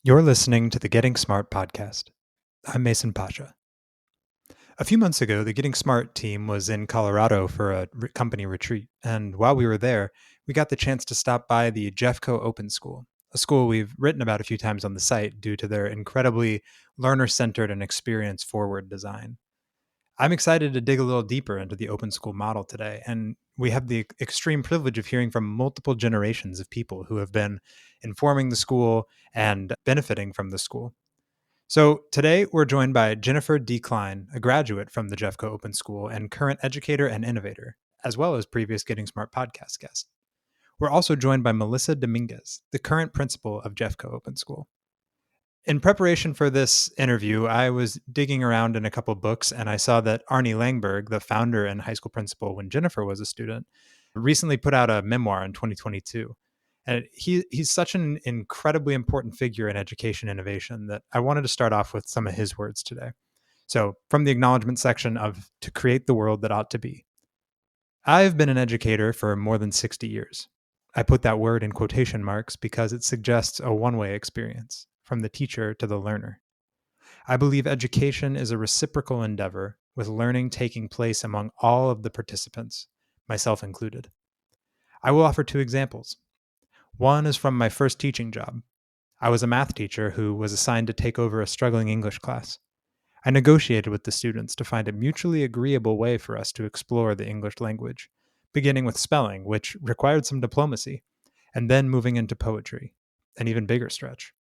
You're listening to the Getting Smart podcast. I'm Mason Pasha. A few months ago, the Getting Smart team was in Colorado for a company retreat. And while we were there, we got the chance to stop by the Jeffco Open School, a school we've written about a few times on the site due to their incredibly learner centered and experience forward design. I'm excited to dig a little deeper into the open school model today. And we have the extreme privilege of hearing from multiple generations of people who have been informing the school and benefiting from the school. So today we're joined by Jennifer D. Klein, a graduate from the Jeffco Open School and current educator and innovator, as well as previous Getting Smart podcast guest. We're also joined by Melyssa Dominguez, the current principal of Jeffco Open School. In preparation for this interview, I was digging around in a couple books and I saw that Arnie Langberg, the founder and high school principal when Jennifer was a student, recently put out a memoir in 2022. And he's such an incredibly important figure in education innovation that I wanted to start off with some of his words today. So, from the acknowledgement section of To Create the World That Ought to Be. I've been an educator for more than 60 years. I put that word in quotation marks because it suggests a one-way experience, from the teacher to the learner. I believe education is a reciprocal endeavor with learning taking place among all of the participants, myself included. I will offer two examples. One is from my first teaching job. I was a math teacher who was assigned to take over a struggling English class. I negotiated with the students to find a mutually agreeable way for us to explore the English language, beginning with spelling, which required some diplomacy, and then moving into poetry, an even bigger stretch.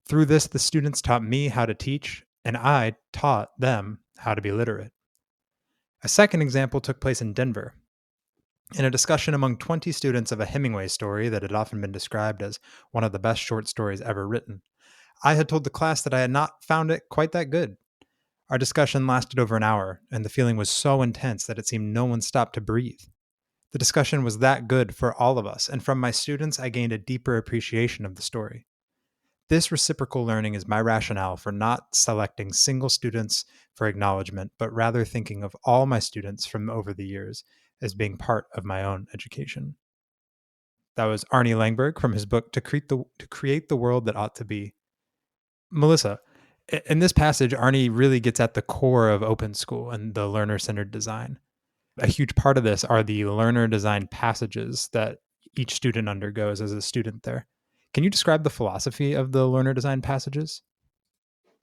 Through this, the students taught me how to teach, and I taught them how to be literate. A second example took place in Denver. In a discussion among 20 students of a Hemingway story that had often been described as one of the best short stories ever written, I had told the class that I had not found it quite that good. Our discussion lasted over an hour, and the feeling was so intense that it seemed no one stopped to breathe. The discussion was that good for all of us, and from my students, I gained a deeper appreciation of the story. This reciprocal learning is my rationale for not selecting single students for acknowledgement, but rather thinking of all my students from over the years as being part of my own education. That was Arnie Langberg from his book To Create the World That Ought to Be. Melyssa, in this passage, Arnie really gets at the core of open school and the learner-centered design. A huge part of this are the learner-designed passages that each student undergoes as a student there. Can you describe the philosophy of the learner-designed passages?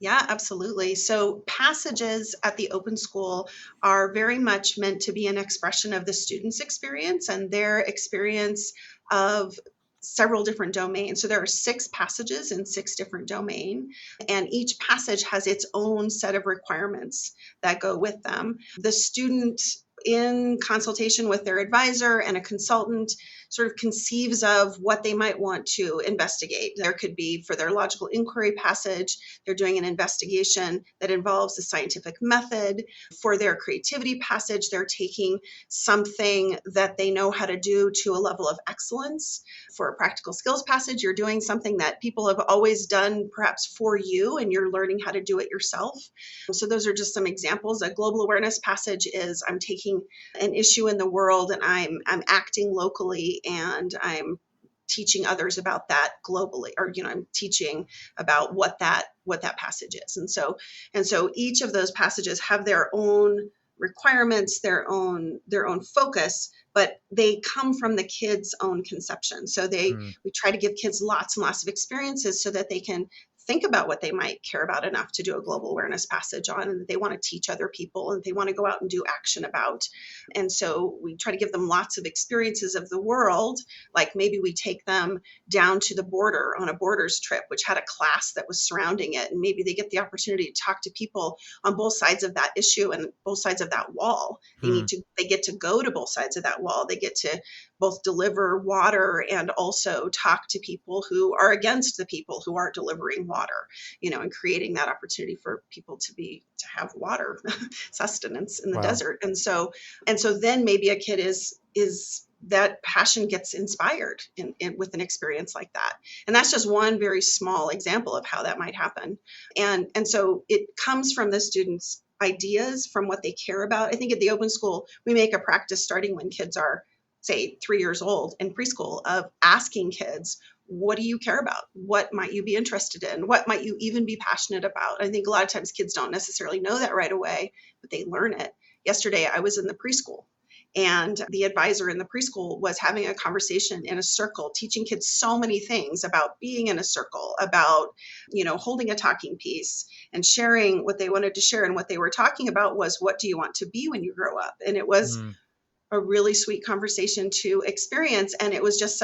Yeah, absolutely. So passages at the open school are very much meant to be an expression of the student's experience and their experience of several different domains. So there are 6 passages in 6 different domains, and each passage has its own set of requirements that go with them. The student, in consultation with their advisor and a consultant, sort of conceives of what they might want to investigate. There could be, for their logical inquiry passage, they're doing an investigation that involves the scientific method. For their creativity passage, they're taking something that they know how to do to a level of excellence. For a practical skills passage, you're doing something that people have always done perhaps for you, and you're learning how to do it yourself. So those are just some examples. A global awareness passage is I'm taking an issue in the world and I'm acting locally, and I'm teaching others about that globally, or I'm teaching about what that passage is. And so each of those passages have their own requirements, their own focus, but they come from the kids' own conception. So we try to give kids lots and lots of experiences so that they can think about what they might care about enough to do a global awareness passage on, and that they want to teach other people and they want to go out and do action about. And so we try to give them lots of experiences of the world. Like maybe we take them down to the border on a borders trip, which had a class that was surrounding it. And maybe they get the opportunity to talk to people on both sides of that issue and both sides of that wall. They get to go to both sides of that wall. They get to both deliver water and also talk to people who are against the people who are delivering water, and creating that opportunity for people to have water sustenance in the desert. And so then maybe a kid is that passion gets inspired with an experience like that. And that's just one very small example of how that might happen. And so it comes from the students' ideas, from what they care about. I think at the open school, we make a practice starting when kids are, say, 3 years old in preschool, of asking kids, what do you care about? What might you be interested in? What might you even be passionate about? I think a lot of times kids don't necessarily know that right away, but they learn it. Yesterday, I was in the preschool, and the advisor in the preschool was having a conversation in a circle, teaching kids so many things about being in a circle, about, holding a talking piece and sharing what they wanted to share. And what they were talking about was, what do you want to be when you grow up? And it was Mm. a really sweet conversation to experience. And it was just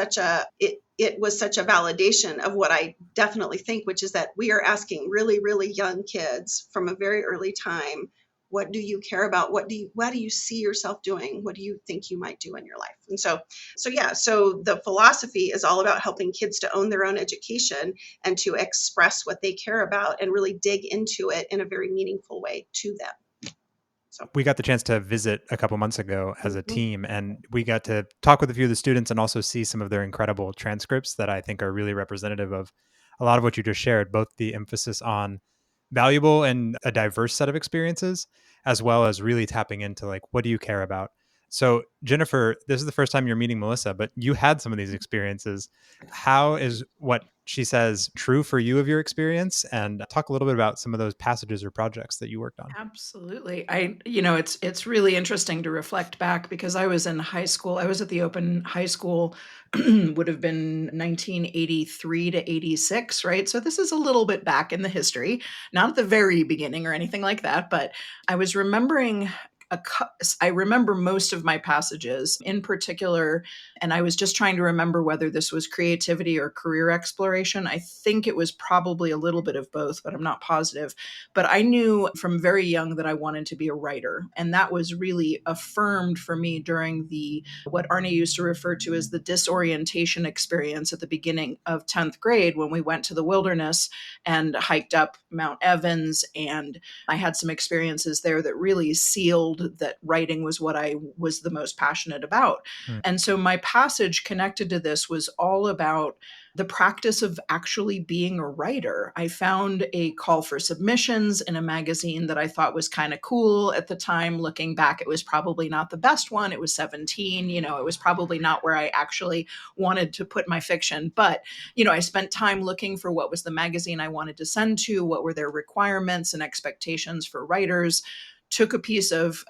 it was such a validation of what I definitely think, which is that we are asking really, really young kids from a very early time, what do you care about? What do you see yourself doing? What do you think you might do in your life? And so the philosophy is all about helping kids to own their own education and to express what they care about and really dig into it in a very meaningful way to them. So We got the chance to visit a couple months ago as a mhm. team, and we got to talk with a few of the students and also see some of their incredible transcripts that I think are really representative of a lot of what you just shared, both the emphasis on valuable and a diverse set of experiences, as well as really tapping into like, what do you care about? So, Jennifer, this is the first time you're meeting Melyssa, but you had some of these experiences. How is what she says true for you of your experience? And talk a little bit about some of those passages or projects that you worked on. Absolutely. It's really interesting to reflect back because I was in high school. I was at the Open High School, would have been 1983 to 86, right? So this is a little bit back in the history, not at the very beginning or anything like that, but I was remembering I remember most of my passages in particular, and I was just trying to remember whether this was creativity or career exploration. I think it was probably a little bit of both, but I'm not positive. But I knew from very young that I wanted to be a writer. And that was really affirmed for me during the what Arnie used to refer to as the disorientation experience at the beginning of 10th grade when we went to the wilderness and hiked up Mount Evans. And I had some experiences there that really sealed that writing was what I was the most passionate about. Mm. And so my passage connected to this was all about the practice of actually being a writer. I found a call for submissions in a magazine that I thought was kind of cool at the time. Looking back, it was probably not the best one. It was 17, it was probably not where I actually wanted to put my fiction. But, I spent time looking for what was the magazine I wanted to send to, what were their requirements and expectations for writers. Took a piece of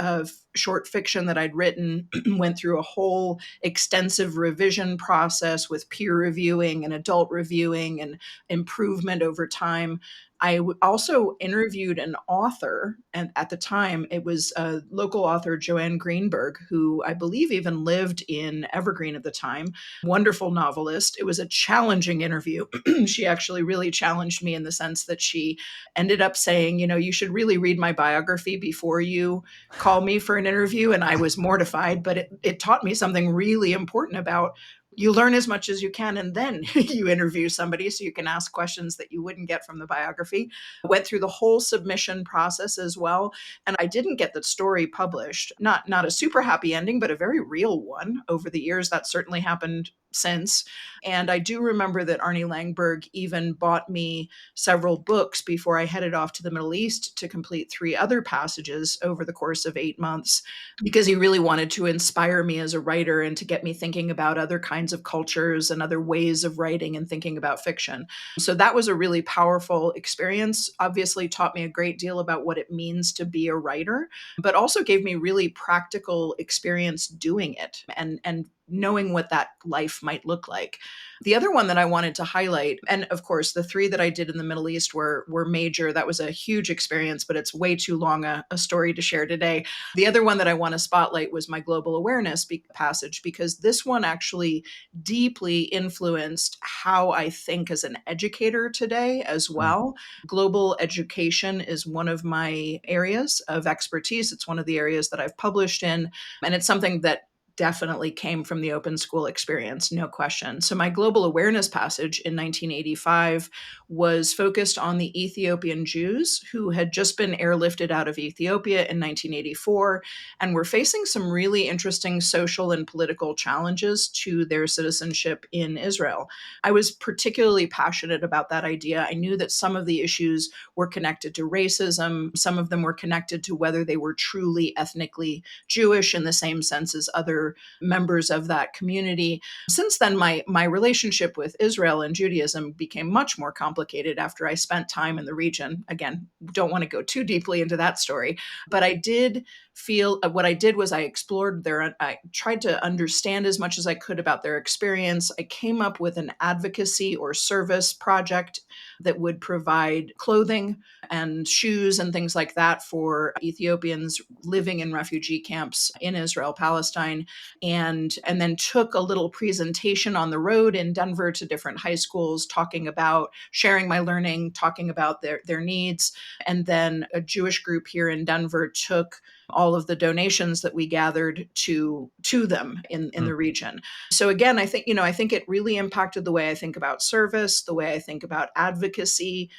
short fiction that I'd written, went through a whole extensive revision process with peer reviewing and adult reviewing and improvement over time. I also interviewed an author, and at the time it was a local author, Joanne Greenberg, who I believe even lived in Evergreen at the time. Wonderful novelist. It was a challenging interview. She actually really challenged me in the sense that she ended up saying, you should really read my biography before you call me for an interview. And I was mortified, but it taught me something really important about you learn as much as you can and then you interview somebody so you can ask questions that you wouldn't get from the biography. I went through the whole submission process as well, and I didn't get the story published. Not a super happy ending, but a very real one. Over the years that certainly happened since. And I do remember that Arnie Langberg even bought me several books before I headed off to the Middle East to complete 3 other passages over the course of 8 months, because he really wanted to inspire me as a writer and to get me thinking about other kinds of cultures and other ways of writing and thinking about fiction. So that was a really powerful experience. Obviously taught me a great deal about what it means to be a writer, but also gave me really practical experience doing it and knowing what that life might look like. The other one that I wanted to highlight, and of course, the 3 that I did in the Middle East were major. That was a huge experience, but it's way too long a story to share today. The other one that I want to spotlight was my global awareness passage, because this one actually deeply influenced how I think as an educator today as Mm. well. Global education is one of my areas of expertise. It's one of the areas that I've published in, and it's something that definitely came from the open school experience, no question. So, my global awareness passage in 1985 was focused on the Ethiopian Jews who had just been airlifted out of Ethiopia in 1984 and were facing some really interesting social and political challenges to their citizenship in Israel. I was particularly passionate about that idea. I knew that some of the issues were connected to racism, some of them were connected to whether they were truly ethnically Jewish in the same sense as other other members of that community. Since then, my relationship with Israel and Judaism became much more complicated after I spent time in the region. Again, don't want to go too deeply into that story, but I did feel what I did was I explored I tried to understand as much as I could about their experience. I came up with an advocacy or service project that would provide clothing and shoes and things like that for Ethiopians living in refugee camps in Israel, Palestine, and then took a little presentation on the road in Denver to different high schools, talking about sharing my learning, talking about their needs. And then a Jewish group here in Denver took all of the donations that we gathered to them in the region. So again, I think it really impacted the way I think about service, the way I think about advocacy,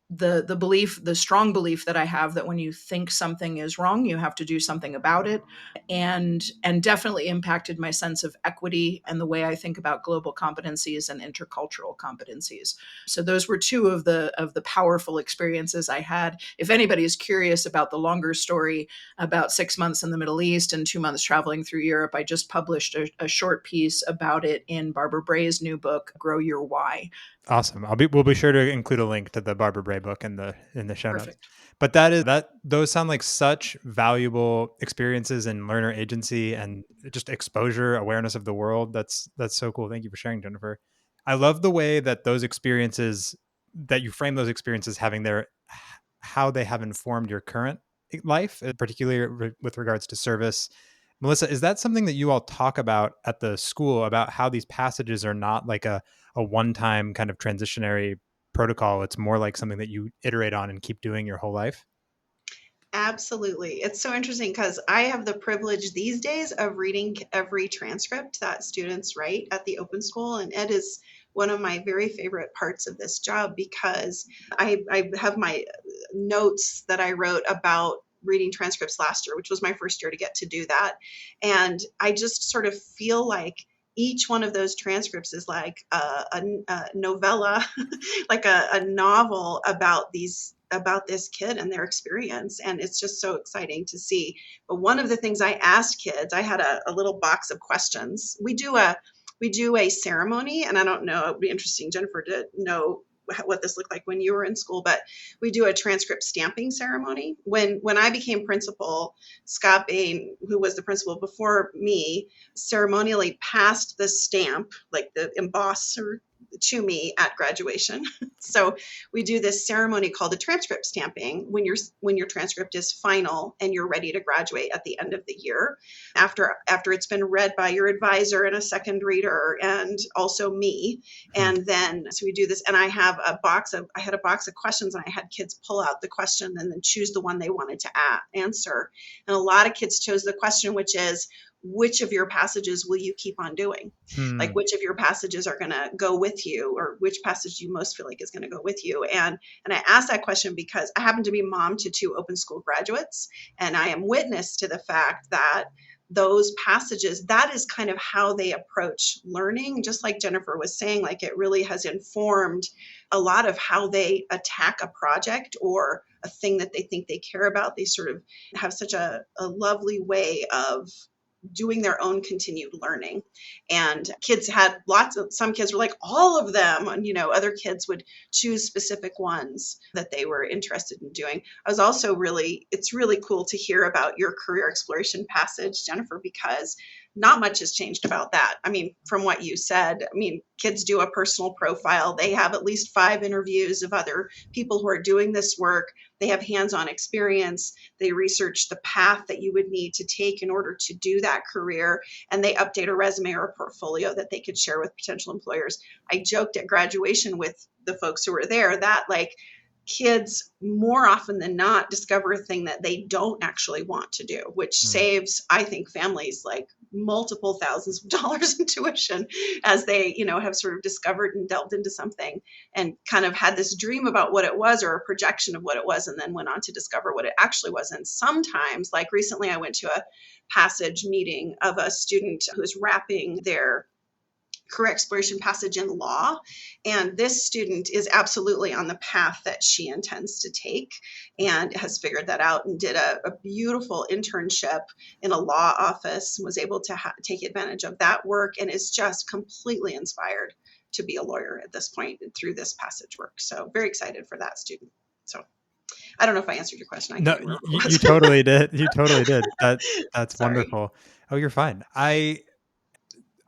the strong belief that I have that when you think something is wrong, you have to do something about it, and definitely impacted my sense of equity and the way I think about global competencies and intercultural competencies. So those were two of the powerful experiences I had. If anybody is curious about the longer story about 6 months in the Middle East and 2 months traveling through Europe, I just published a short piece about it in Barbara Bray's new book, Grow Your Why. Awesome. We'll be sure to include a link to the Barbara Bray book in the show notes. Perfect. But those sound like such valuable experiences in learner agency and just exposure, awareness of the world. That's so cool. Thank you for sharing, Jennifer. I love the way that that you frame those experiences having how they have informed your current life, particularly with regards to service. Melyssa, is that something that you all talk about at the school, about how these passages are not like a one-time kind of transitionary protocol? It's more like something that you iterate on and keep doing your whole life? Absolutely. It's so interesting because I have the privilege these days of reading every transcript that students write at the Open School. And it is one of my very favorite parts of this job because I have my notes that I wrote about reading transcripts last year, which was my first year to get to do that. And I just sort of feel like each one of those transcripts is like a novella, like a novel about this kid and their experience. And it's just so exciting to see. But one of the things I asked kids, I had a little box of questions. We do a ceremony, and I don't know, it would be interesting, Jennifer, to know what this looked like when you were in school, but we do a transcript stamping ceremony. When I became principal, Scott Bain, who was the principal before me, ceremonially passed the stamp, like the embosser, to me at graduation. So we do this ceremony called the transcript stamping when your transcript is final and you're ready to graduate at the end of the year, after it's been read by your advisor and a second reader and also me. And then so we do this, and I had a box of questions, and I had kids pull out the question and then choose the one they wanted to answer. And a lot of kids chose the question, which is, which of your passages will you keep on doing? Like, which of your passages are going to go with you, or which passage do you most feel like is going to go with you? And I asked that question because I happen to be mom to 2 open school graduates, and I am witness to the fact that those passages, that is kind of how they approach learning. Just like Jennifer was saying, like, it really has informed a lot of how they attack a project or a thing that they think they care about. They sort of have such a lovely way of doing their own continued learning. And kids had some kids were like, all of them, and other kids would choose specific ones that they were interested in doing. I was also it's really cool to hear about your career exploration passage, Jennifer, because not much has changed about that. I mean, from what you said, kids do a personal profile. They have at least 5 interviews of other people who are doing this work. They have hands-on experience. They research the path that you would need to take in order to do that career. And they update a resume or a portfolio that they could share with potential employers. I joked at graduation with the folks who were there that, like, kids more often than not discover a thing that they don't actually want to do, which saves, I think, families like multiple thousands of dollars in tuition as they, have sort of discovered and delved into something and kind of had this dream about what it was or a projection of what it was, and then went on to discover what it actually was. And sometimes, like recently, I went to a passage meeting of a student who's wrapping their career exploration passage in law. And this student is absolutely on the path that she intends to take and has figured that out and did a beautiful internship in a law office, was able to take advantage of that work, and is just completely inspired to be a lawyer at this point through this passage work. So very excited for that student. So I don't know if I answered your question. I No, can't remember what it you was. totally did. You totally did. That's Sorry. wonderful. Oh, you're fine. I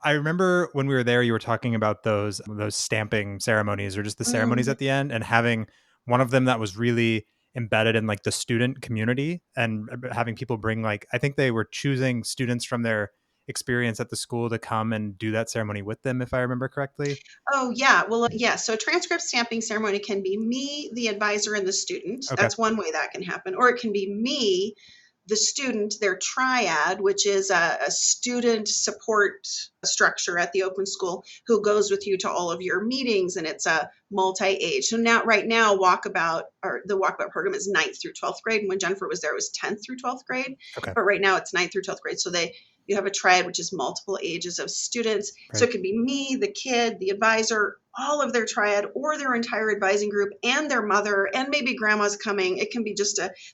remember when we were there, you were talking about those stamping ceremonies, or just the ceremonies Mhm. at the end, and having one of them that was really embedded in like the student community, and having people bring, like, I think they were choosing students from their experience at the school to come and do that ceremony with them, if I remember correctly. Oh, yeah. Well, yeah. So transcript stamping ceremony can be me, the advisor, and the student. Okay. That's one way that can happen. Or it can be me, the student, their triad, which is a student support structure at the open school, who goes with you to all of your meetings, and it's a multi-age. So now, right now, the walkabout program is 9th through 12th grade. And when Jennifer was there, it was 10th through 12th grade. Okay. But right now it's 9th through 12th grade. So you have a triad, which is multiple ages of students. So Right. it could be me, the kid, the advisor, all of their triad, or their entire advising group, and their mother, and maybe grandma's coming. It can be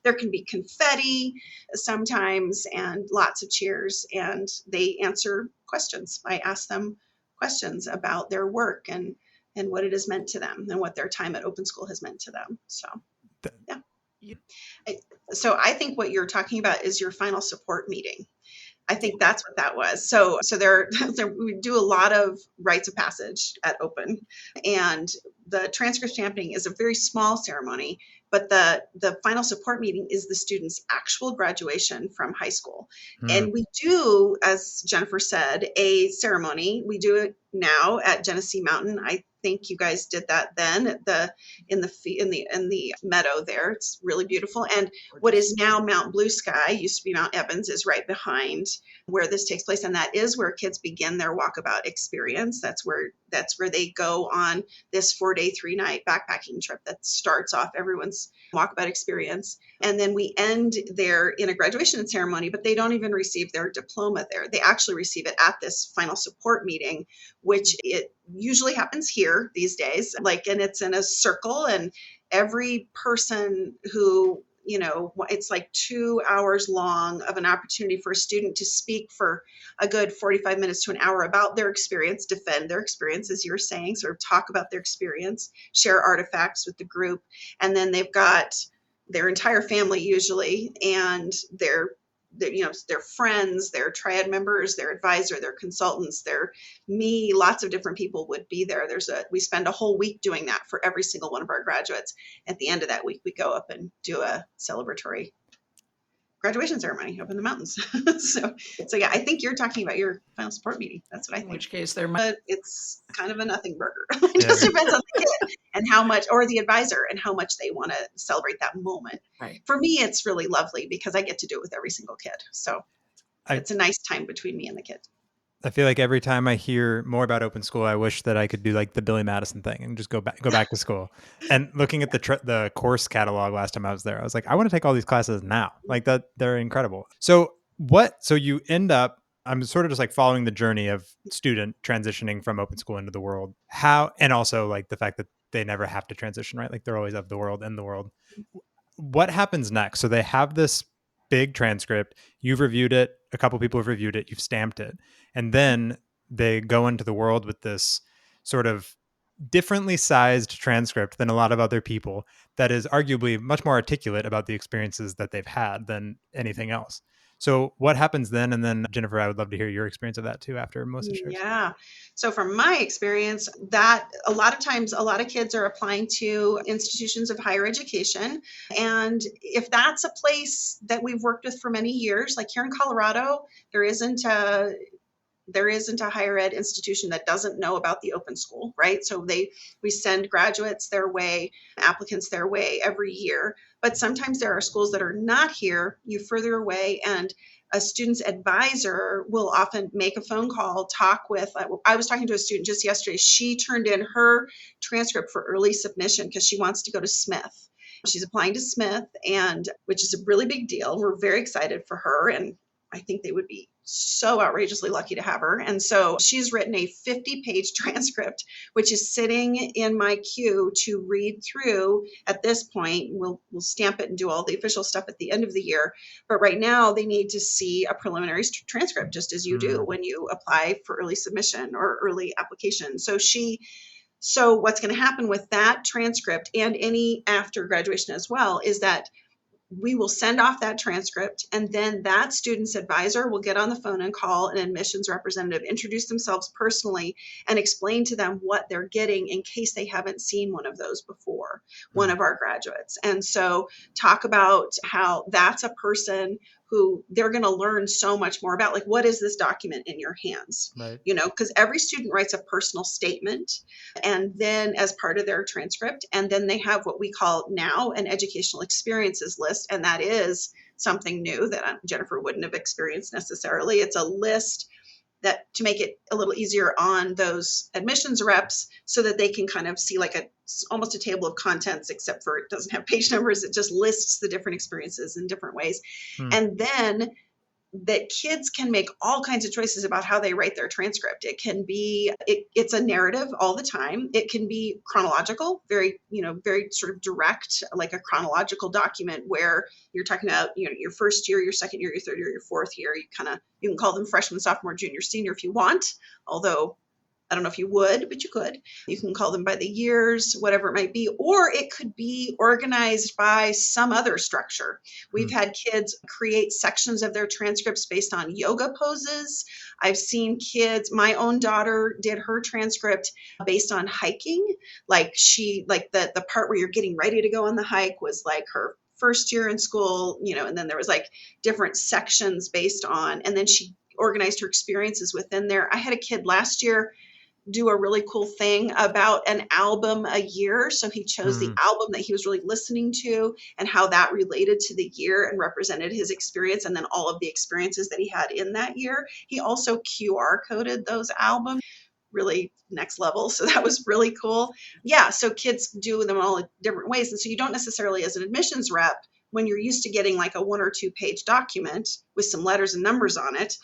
there can be confetti sometimes, and lots of cheers, and they answer questions. I ask them questions about their work and what it has meant to them, and what their time at open school has meant to them. So yeah. So I think what you're talking about is your final support meeting. I think that's what that was. So we do a lot of rites of passage at Open, and the transcript stamping is a very small ceremony, but the final support meeting is the student's actual graduation from high school. Hmm. And we do, as Jennifer said, a ceremony. We do it now at Genesee Mountain. I think you guys did that then at in the meadow there. It's really beautiful. And what is now Mount Blue Sky, used to be Mount Evans, is right behind where this takes place, and that is where kids begin their walkabout experience. That's where they go on this 4-day 3-night backpacking trip that starts off everyone's walkabout experience. And then we end there in a graduation ceremony, but they don't even receive their diploma there. They actually receive it at this final support meeting, which it usually happens here these days. And it's in a circle, and every person who, it's like 2 hours long of an opportunity for a student to speak for a good 45 minutes to an hour about their experience, defend their experience, as you were saying, sort of talk about their experience, share artifacts with the group. And then they've got their entire family usually, and their friends, their triad members, their advisor, their consultants, lots of different people would be there. We spend a whole week doing that for every single one of our graduates. At the end of that week, we go up and do a celebratory graduation ceremony up in the mountains. so yeah, I think you're talking about your final support meeting. That's what I think. In which case there But it's kind of a nothing burger. It just depends on the kid and how much, or the advisor, and how much they want to celebrate that moment. Right. For me, it's really lovely because I get to do it with every single kid. So it's a nice time between me and the kid. I feel like every time I hear more about open school, I wish that I could do like the Billy Madison thing and just go back to school. And looking at the course catalog last time I was there, I was like, I want to take all these classes now. Like that, they're incredible. So you end up, I'm sort of just like following the journey of student transitioning from open school into the world. And also like the fact that they never have to transition, right? Like they're always of the world, in the world. What happens next? So they have this big transcript. You've reviewed it. A couple people have reviewed it. You've stamped it. And then they go into the world with this sort of differently sized transcript than a lot of other people that is arguably much more articulate about the experiences that they've had than anything else. So what happens then? And then Jennifer, I would love to hear your experience of that too after Melyssa shares. Yeah. So from my experience, that a lot of times, a lot of kids are applying to institutions of higher education. And if that's a place that we've worked with for many years, like here in Colorado, there isn't a higher ed institution that doesn't know about the open school, right? So we send graduates their way, applicants their way every year. But sometimes there are schools that are not here, you further away, and a student's advisor will often make a phone call, talk with. I was talking to a student just yesterday. She turned in her transcript for early submission because she wants to go to Smith. She's applying to Smith, and which is a really big deal. We're very excited for her, and I think they would be so outrageously lucky to have her. And so she's written a 50-page transcript, which is sitting in my queue to read through. At this point, we'll stamp it and do all the official stuff at the end of the year. But right now, they need to see a preliminary transcript, just as you do when you apply for early submission or early application. So what's going to happen with that transcript and any after graduation as well is that we will send off that transcript, and then that student's advisor will get on the phone and call an admissions representative, introduce themselves personally, and explain to them what they're getting in case they haven't seen one of those before, one of our graduates. And so talk about how that's a person who they're going to learn so much more about, like, what is this document in your hands? Right. Because every student writes a personal statement, and then as part of their transcript, and then they have what we call now an educational experiences list. And that is something new that Jennifer wouldn't have experienced necessarily. It's a list that to make it a little easier on those admissions reps so that they can kind of see like almost a table of contents, except for it doesn't have page numbers. It just lists the different experiences in different ways. And then that kids can make all kinds of choices about how they write their transcript. It can be, it's a narrative all the time. It can be chronological, very sort of direct, like a chronological document where you're talking about, your first year, your second year, your third year, your fourth year. You can call them freshman, sophomore, junior, senior if you want, although I don't know if you would, but you could. You can call them by the years, whatever it might be, or it could be organized by some other structure. We've had kids create sections of their transcripts based on yoga poses. I've seen kids, my own daughter did her transcript based on hiking. Like the part where you're getting ready to go on the hike was like her first year in school, and then there was like different sections based on, and then she organized her experiences within there. I had a kid last year do a really cool thing about an album a year. So he chose the album that he was really listening to and how that related to the year and represented his experience, and then all of the experiences that he had in that year. He also QR coded those albums, really next level. So that was really cool. Yeah. So kids do them all in different ways. And so you don't necessarily, as an admissions rep, when you're used to getting like a 1 or 2 page document with some letters and numbers on it,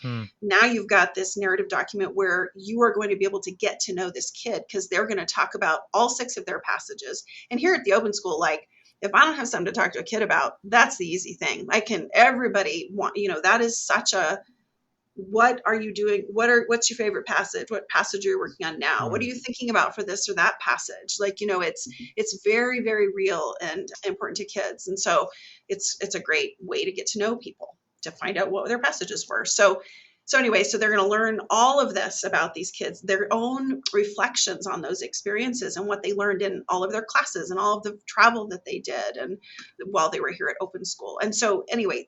now you've got this narrative document where you are going to be able to get to know this kid because they're going to talk about all 6 of their passages. And here at the Open School, like, if I don't have something to talk to a kid about, that's the easy thing. Everybody want, that is such a, what are you doing? What's your favorite passage? What passage are you working on now? What are you thinking about for this or that passage? Like, it's very, very real and important to kids. And so it's a great way to get to know people, to find out what their passages were. So anyway, so they're going to learn all of this about these kids, their own reflections on those experiences and what they learned in all of their classes and all of the travel that they did and while they were here at Open School. And so anyway,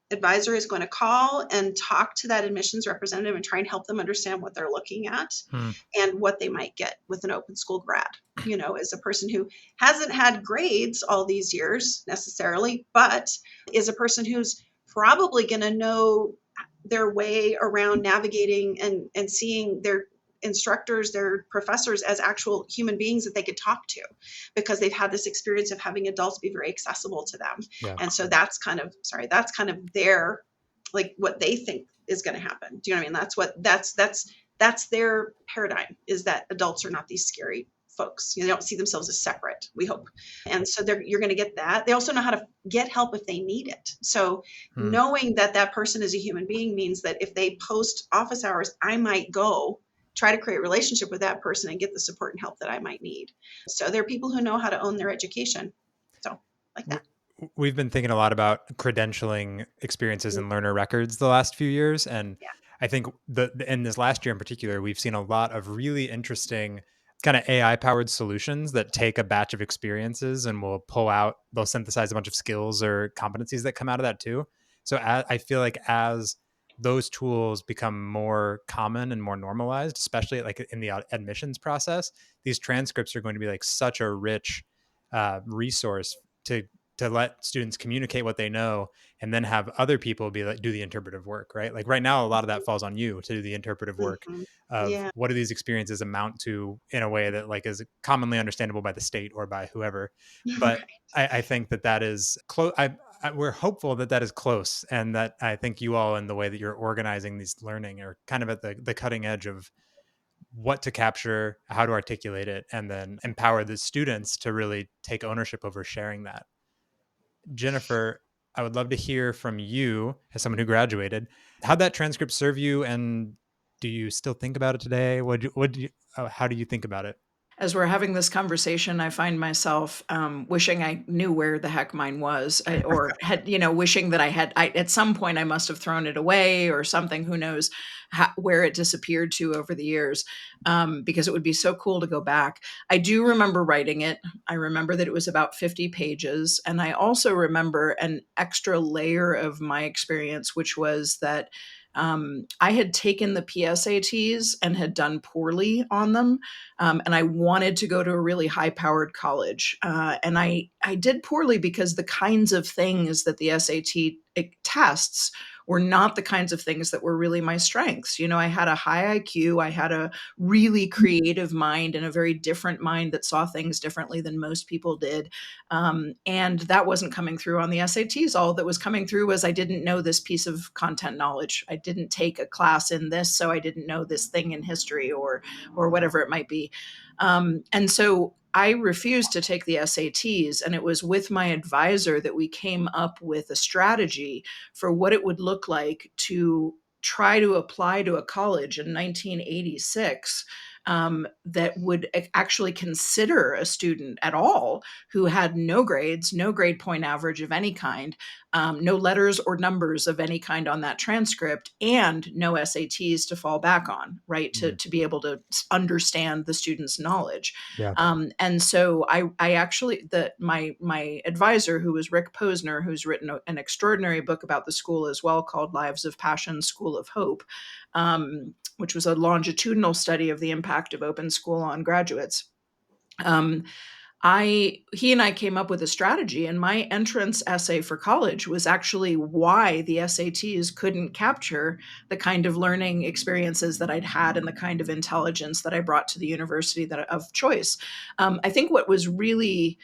advisor is going to call and talk to that admissions representative and try and help them understand what they're looking at and what they might get with an Open School grad, as a person who hasn't had grades all these years necessarily, but is a person who's probably going to know their way around navigating and seeing their instructors, their professors as actual human beings that they could talk to because they've had this experience of having adults be very accessible to them. Yeah. And so that's kind of their, like, what they think is going to happen. Do you know what I mean? That's their paradigm, is that adults are not these scary folks. They don't see themselves as separate, we hope. And so you're going to get that. They also know how to get help if they need it. So knowing that person is a human being means that if they post office hours, I might go try to create a relationship with that person and get the support and help that I might need. So there are people who know how to own their education. So like that. We've been thinking a lot about credentialing experiences and learner records the last few years. And I think in this last year in particular, we've seen a lot of really interesting kind of AI powered solutions that take a batch of experiences and they'll synthesize a bunch of skills or competencies that come out of that too. So I feel like as those tools become more common and more normalized, especially like in the admissions process, these transcripts are going to be like such a rich resource to to let students communicate what they know and then have other people be like, do the interpretive work, right? Like right now, a lot of that falls on you to do the interpretive work Mhm. of Yeah. what do these experiences amount to in a way that like is commonly understandable by the state or by whoever. But Right. I think that is close. We're hopeful that that is close, and that I think you all, in the way that you're organizing these learning, are kind of at the cutting edge of what to capture, how to articulate it, and then empower the students to really take ownership over sharing that. Jennifer, I would love to hear from you as someone who graduated. How'd that transcript serve you, and do you still think about it today? How do you think about it? As we're having this conversation, I find myself wishing I knew where the heck mine was, or had, wishing that at some point I must have thrown it away or something. Who knows where it disappeared to over the years? Because it would be so cool to go back. I do remember writing it. I remember that it was about 50 pages. And I also remember an extra layer of my experience, which was that I had taken the PSATs and had done poorly on them, and I wanted to go to a really high-powered college. And I did poorly because the kinds of things that the SAT tests were not the kinds of things that were really my strengths. I had a high IQ, I had a really creative mind and a very different mind that saw things differently than most people did. And that wasn't coming through on the SATs. All that was coming through was I didn't know this piece of content knowledge. I didn't take a class in this, so I didn't know this thing in history or whatever it might be. And so I refused to take the SATs. And it was with my advisor that we came up with a strategy for what it would look like to try to apply to a college in 1986 that would actually consider a student at all who had no grades, no grade point average of any kind, no letters or numbers of any kind on that transcript, and no SATs to fall back on, right? Mm, To be able to understand the student's knowledge. yeah. And so I actually, my advisor, who was Rick Posner, who's written an extraordinary book about the school as well called Lives of Passion, School of Hope, which was a longitudinal study of the impact of open school on graduates. Um, he and I came up with a strategy, and my entrance essay for college was actually why the SATs couldn't capture the kind of learning experiences that I'd had and the kind of intelligence that I brought to the university of choice. I think what was really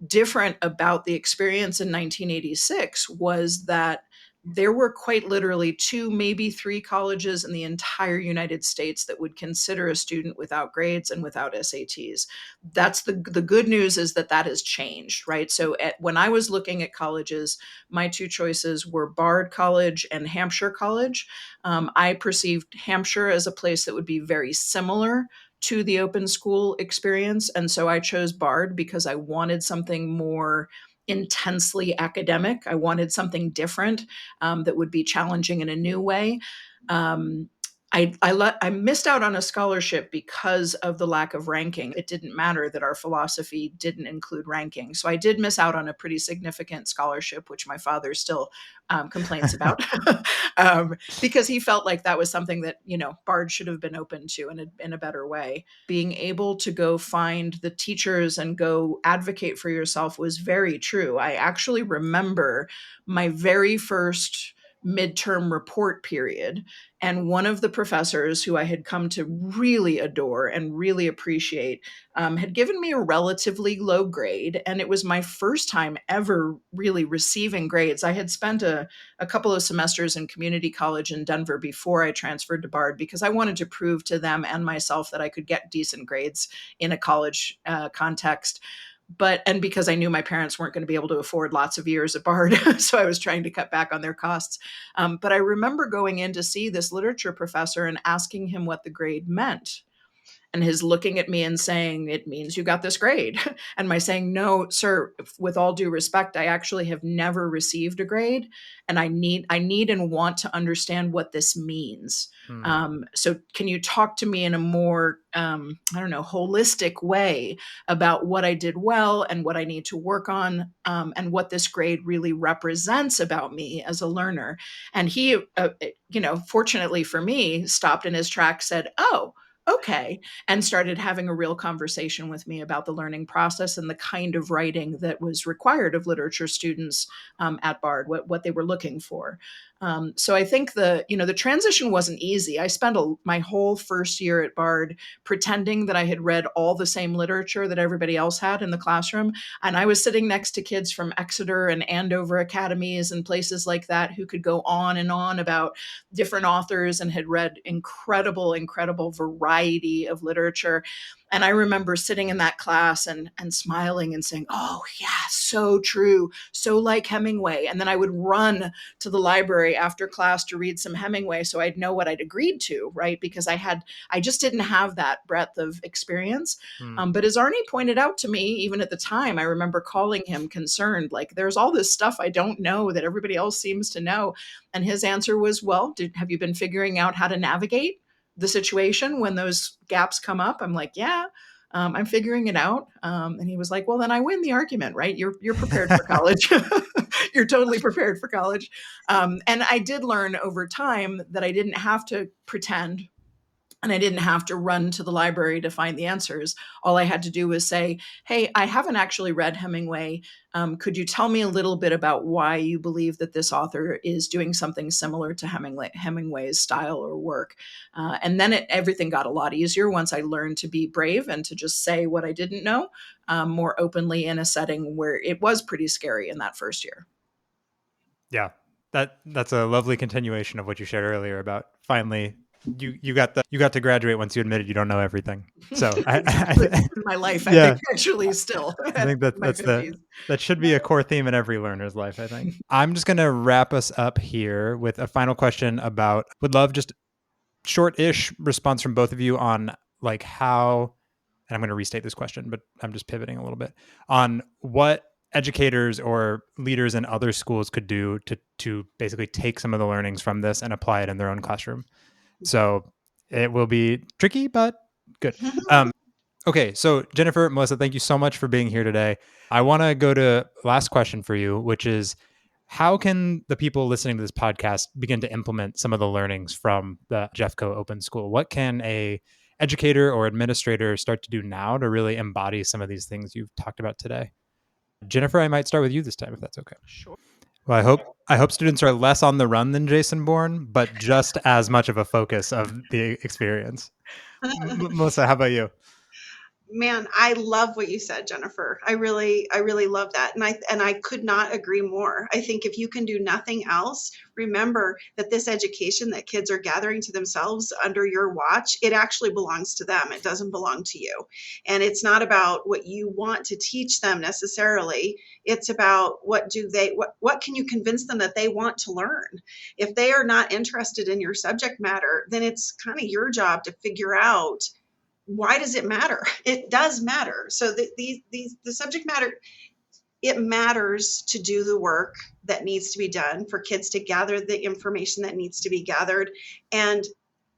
different about the experience in 1986 was that there were quite literally two, maybe three colleges in the entire United States that would consider a student without grades and without SATs. That's the good news, is that has changed, right? So when I was looking at colleges, my two choices were Bard College and Hampshire College. I perceived Hampshire as a place that would be very similar to the open school experience. And so I chose Bard because I wanted something more intensely academic. I wanted something different that would be challenging in a new way. Um, I missed out on a scholarship because of the lack of ranking. It didn't matter that our philosophy didn't include ranking. So I did miss out on a pretty significant scholarship, which my father still complains about, because he felt like that was something that, Bard should have been open to in a better way. Being able to go find the teachers and go advocate for yourself was very true. I actually remember my very first midterm report period, and one of the professors who I had come to really adore and really appreciate had given me a relatively low grade. And it was my first time ever really receiving grades. I had spent a couple of semesters in community college in Denver before I transferred to Bard because I wanted to prove to them and myself that I could get decent grades in a college context. And because I knew my parents weren't going to be able to afford lots of years at Bard, so I was trying to cut back on their costs. But I remember going in to see this literature professor and asking him what the grade meant, and his looking at me and saying, "It means you got this grade." And my saying, "No, sir, with all due respect, I actually have never received a grade, and I need and want to understand what this means. Hmm. So can you talk to me in a more, I don't know, holistic way about what I did well and what I need to work on, and what this grade really represents about me as a learner?" And he, fortunately for me, stopped in his tracks, said, "Oh, okay, and started having a real conversation with me about the learning process and the kind of writing that was required of literature students at Bard, what they were looking for. So I think the transition wasn't easy. I spent my whole first year at Bard pretending that I had read all the same literature that everybody else had in the classroom, and I was sitting next to kids from Exeter and Andover academies and places like that who could go on and on about different authors and had read incredible variety of literature. And I remember sitting in that class and smiling and saying, oh, yeah, so true. So like Hemingway. And then I would run to the library after class to read some Hemingway so I'd know what I'd agreed to, right? Because I just didn't have that breadth of experience. Hmm. But as Arnie pointed out to me, even at the time, I remember calling him concerned, like, there's all this stuff I don't know that everybody else seems to know. And his answer was, well, have you been figuring out how to navigate the situation when those gaps come up? I'm like, yeah, I'm figuring it out. And he was like, well, then I win the argument, right? You're prepared for college. You're totally prepared for college. And I did learn over time that I didn't have to pretend and I didn't have to run to the library to find the answers. All I had to do was say, hey, I haven't actually read Hemingway. Could you tell me a little bit about why you believe that this author is doing something similar to Hemingway's style or work? And then everything got a lot easier once I learned to be brave and to just say what I didn't know more openly in a setting where it was pretty scary in that first year. Yeah, that's a lovely continuation of what you shared earlier about finally you got to graduate once you admitted you don't know everything. So my life, I yeah, think actually still I think that my that's 50s. that should be a core theme in every learner's life, I think. I'm just going to wrap us up here with a final question about would love just short-ish response from both of you on like how, and I'm going to restate this question, but I'm just pivoting a little bit on what educators or leaders in other schools could do to basically take some of the learnings from this and apply it in their own classroom. So it will be tricky, but good. Okay, so Jennifer, Melyssa, thank you so much for being here today. I want to go to last question for you, which is how can the people listening to this podcast begin to implement some of the learnings from the Jeffco Open School? What can a educator or administrator start to do now to really embody some of these things you've talked about today? Jennifer, I might start with you this time if that's okay. Sure. Well, I hope students are less on the run than Jason Bourne, but just as much of a focus of the experience. Melissa, how about you? Man, I love what you said, Jennifer. I really love that. And I could not agree more. I think if you can do nothing else, remember that this education that kids are gathering to themselves under your watch, it actually belongs to them. It doesn't belong to you. And it's not about what you want to teach them necessarily. It's about what can you convince them that they want to learn? If they are not interested in your subject matter, then it's kind of your job to figure out why does it matter? It does matter. So the subject matter, it matters to do the work that needs to be done for kids to gather the information that needs to be gathered. And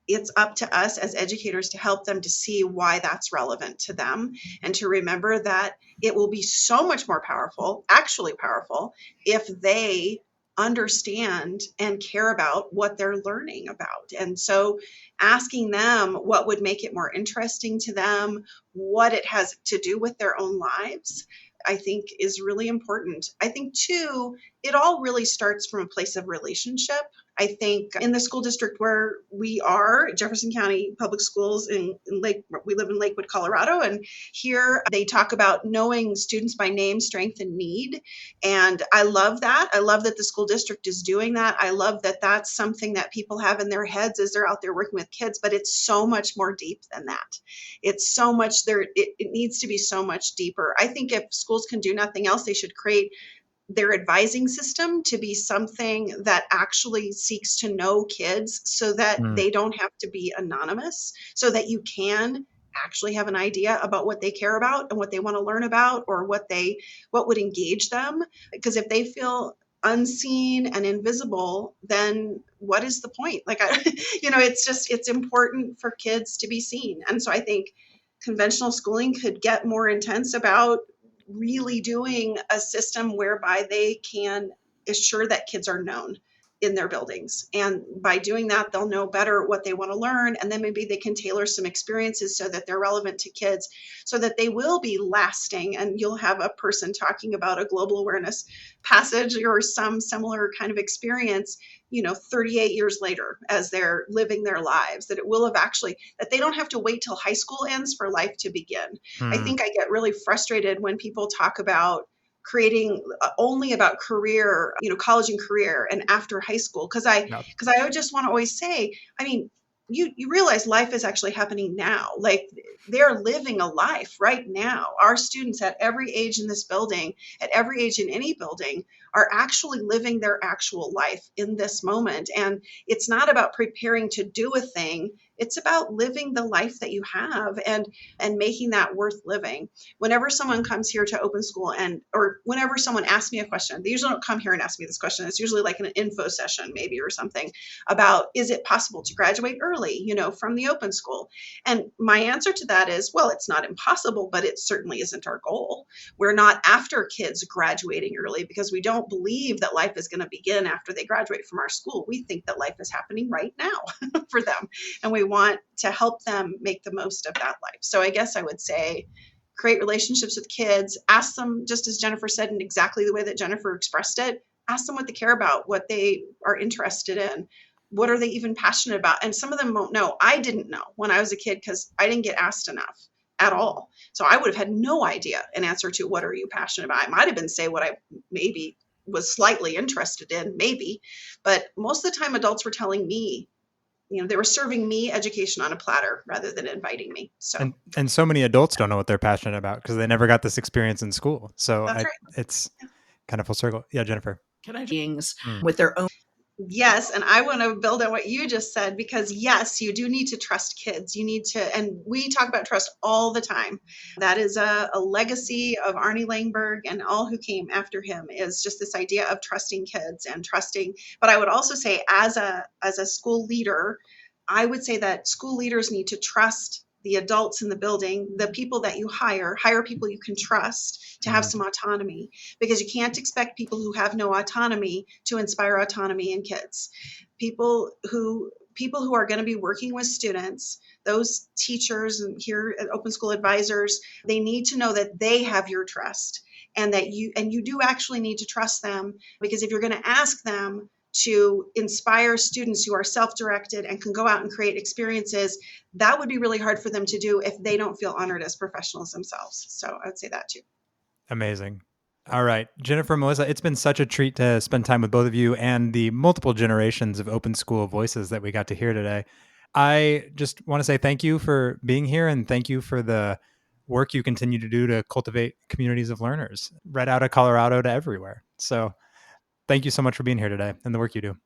it's up to us as educators to help them to see why that's relevant to them and to remember that it will be so much more powerful, actually powerful, if they understand and care about what they're learning about. And so asking them what would make it more interesting to them, what it has to do with their own lives, I think is really important. I think too, it all really starts from a place of relationship. I think in the school district where we are, Jefferson County Public Schools we live in Lakewood, Colorado, and here they talk about knowing students by name, strength, and need. And I love that. I love that the school district is doing that. I love that that's something that people have in their heads as they're out there working with kids, but it's so much more deep than that. It's so much there. It needs to be so much deeper. I think if schools can do nothing else, they should create their advising system to be something that actually seeks to know kids so that Mm. they don't have to be anonymous, so that you can actually have an idea about what they care about and what they want to learn about or what would engage them. Because if they feel unseen and invisible, then what is the point? It's important for kids to be seen. And so I think conventional schooling could get more intense about really doing a system whereby they can assure that kids are known in their buildings. And by doing that, they'll know better what they want to learn. And then maybe they can tailor some experiences so that they're relevant to kids, so that they will be lasting. And you'll have a person talking about a global awareness passage or some similar kind of experience, 38 years later as they're living their lives, that it will have actually, that they don't have to wait till high school ends for life to begin. I think I get really frustrated when people talk about creating only about career, college and career and after high school. No. Because I would just want to always say, I mean, you realize life is actually happening now. Like they're living a life right now. Our students at every age in this building, at every age in any building, are actually living their actual life in this moment. And it's not about preparing to do a thing. It's about living the life that you have and making that worth living. Whenever someone comes here to open school or whenever someone asks me a question, they usually don't come here and ask me this question. It's usually like an info session maybe or something about, is it possible to graduate early, from the open school? And my answer to that is, well, it's not impossible, but it certainly isn't our goal. We're not after kids graduating early because we don't believe that life is going to begin after they graduate from our school. We think that life is happening right now for them. And we want to help them make the most of that life. So I guess I would say create relationships with kids, ask them, just as Jennifer said, in exactly the way that Jennifer expressed it, ask them what they care about, what they are interested in, what are they even passionate about? And some of them won't know. I didn't know when I was a kid because I didn't get asked enough at all. So I would have had no idea an answer to what are you passionate about. I might have been say what I maybe was slightly interested in, maybe, but most of the time adults were telling me, they were serving me education on a platter rather than inviting me. So and so many adults don't know what they're passionate about because they never got this experience in school. So that's right. It's kind of full circle. Yeah, Jennifer. Can I beings with their own? Yes. And I want to build on what you just said, because yes, you do need to trust kids. You need to, and we talk about trust all the time. That is a legacy of Arnie Langberg and all who came after him, is just this idea of trusting kids and trusting. But I would also say as a school leader, I would say that school leaders need to trust the adults in the building, the people that you hire people you can trust to have some autonomy, because you can't expect people who have no autonomy to inspire autonomy in kids. People who are going to be working with students, those teachers and here at Open School advisors, they need to know that they have your trust, and that you do actually need to trust them, because if you're going to ask them to inspire students who are self-directed and can go out and create experiences, that would be really hard for them to do if they don't feel honored as professionals themselves. So I would say that too. Amazing. All right, Jennifer, Melyssa, it's been such a treat to spend time with both of you and the multiple generations of open school voices that we got to hear today. I just want to say thank you for being here, and thank you for the work you continue to do to cultivate communities of learners right out of Colorado to everywhere. So thank you so much for being here today and the work you do.